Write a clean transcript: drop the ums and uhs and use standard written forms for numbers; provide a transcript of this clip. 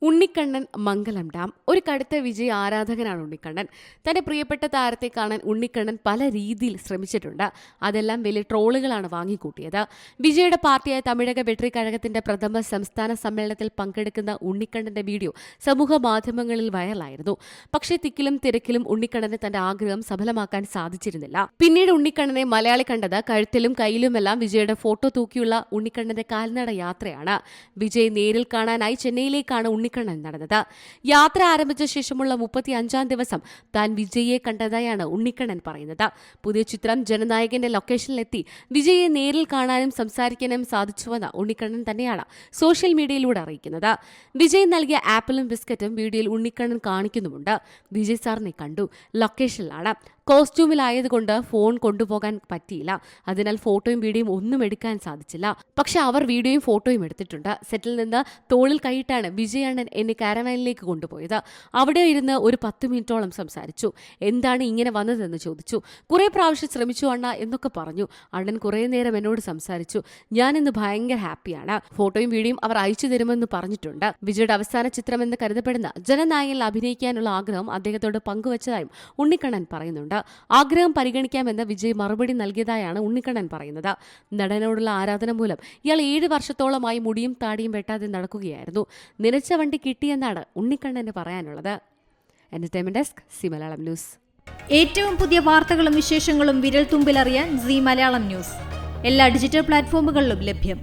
ഉണ്ണിക്കണ്ണൻ മംഗലം dam. ഒരു കടുത്ത വിജയ് ആരാധകനാണ് ഉണ്ണിക്കണ്ണൻ. തന്റെ പ്രിയപ്പെട്ട താരത്തെ കാണാൻ ഉണ്ണിക്കണ്ണൻ പല രീതിയിൽ ശ്രമിച്ചിട്ടുണ്ട്. അതെല്ലാം വലിയ ട്രോളുകളാണ് വാങ്ങിക്കൂട്ടിയത്. വിജയുടെ പാർട്ടിയായ തമിഴക വെട്രി കഴകത്തിന്റെ പ്രഥമ സംസ്ഥാന സമ്മേളനത്തിൽ പങ്കെടുക്കുന്ന ഉണ്ണിക്കണ്ണന്റെ വീഡിയോ സമൂഹ മാധ്യമങ്ങളിൽ വൈറലായിരുന്നു. പക്ഷേ തിക്കിലും തിരക്കിലും ഉണ്ണിക്കണ്ണന് തന്റെ ആഗ്രഹം സഫലമാക്കാൻ സാധിച്ചിരുന്നില്ല. പിന്നീട് ഉണ്ണിക്കണ്ണനെ മലയാളി കണ്ടത് കഴുത്തിലും കയ്യിലുമെല്ലാം വിജയുടെ ഫോട്ടോ തൂക്കിയുള്ള ഉണ്ണിക്കണ്ണന്റെ കാൽനട യാത്രയാണ്. വിജയ് നേരിൽ കാണാനായി ചെന്നൈയിലേക്കാണ് ഉണ്ണിക്കണ്ണൻ നടന്നത്. യാത്ര ആരംഭിച്ച ശേഷമുള്ള 35-ാം ദിവസം താൻ വിജയെ കണ്ടതായാണ് ഉണ്ണിക്കണ്ണൻ പറയുന്നത്. പുതിയ ചിത്രം ജനനായകന്റെ ലൊക്കേഷനിലെത്തി വിജയെ നേരിൽ കാണാനും സംസാരിക്കാനും സാധിച്ചുവെന്ന് ഉണ്ണിക്കണ്ണൻ തന്നെയാണ് സോഷ്യൽ മീഡിയയിലൂടെ അറിയിക്കുന്നത്. വിജയ് നൽകിയ ആപ്പിളും ബിസ്ക്കറ്റും വീഡിയോയിൽ ഉണ്ണിക്കണ്ണൻ കാണിക്കുന്നുമുണ്ട്. വിജയ് സാറിനെ കണ്ടു, ലൊക്കേഷനിലാണ്. കോസ്റ്റ്യൂമിലായതുകൊണ്ട് ഫോൺ കൊണ്ടുപോകാൻ പറ്റിയില്ല. അതിനാൽ ഫോട്ടോയും വീഡിയോയും ഒന്നും എടുക്കാൻ സാധിച്ചില്ല. പക്ഷെ അവർ വീഡിയോയും ഫോട്ടോയും എടുത്തിട്ടുണ്ട്. സെറ്റിൽ നിന്ന് തോളിൽ കൈയിട്ടാണ് വിജയ് അണ്ണൻ എന്നെ കാരവാനിലേക്ക് കൊണ്ടുപോയത്. അവിടെ ഇരുന്ന് ഒരു 10 മിനിറ്റോളം സംസാരിച്ചു. എന്താണ് ഇങ്ങനെ വന്നതെന്ന് ചോദിച്ചു. കുറെ പ്രാവശ്യം ശ്രമിച്ചു അണ്ണ എന്നൊക്കെ പറഞ്ഞു. അണ്ണൻ കുറെ നേരം എന്നോട് സംസാരിച്ചു. ഞാൻ ഇന്ന് ഭയങ്കര ഹാപ്പിയാണ്. ഫോട്ടോയും വീഡിയോയും അവർ അയച്ചു തരുമെന്ന് പറഞ്ഞിട്ടുണ്ട്. വിജയുടെ അവസാന ചിത്രമെന്ന് കരുതപ്പെടുന്ന ജനനായകനിൽ അഭിനയിക്കാനുള്ള ആഗ്രഹം അദ്ദേഹത്തോട് പങ്കുവച്ചതായും ഉണ്ണിക്കണ്ണൻ പറയുന്നുണ്ട്. ആഗ്രഹം പരിഗണിക്കാമെന്ന് വിജയ് മറുപടി നൽകിയതായാണ് ഉണ്ണിക്കണ്ണൻ പറയുന്നത്. നടനോടുള്ള ആരാധന മൂലം ഇയാൾ 7 വർഷത്തോളമായി മുടിയും താടിയും വെട്ടാതെ നടക്കുകയായിരുന്നു. നിലച്ച വണ്ടി കിട്ടിയെന്നാണ് ഉണ്ണിക്കണ്ണന് പറയാനുള്ളത്. Entertainment desk C Malayalam news. ഏറ്റവും പുതിയ വാർത്തകളും വിശേഷങ്ങളും വിരൽ തുമ്പിലറിയാൻ സി മലയാളം ന്യൂസ് എല്ലാ ഡിജിറ്റൽ പ്ലാറ്റ്ഫോമുകളിലും ലഭ്യം.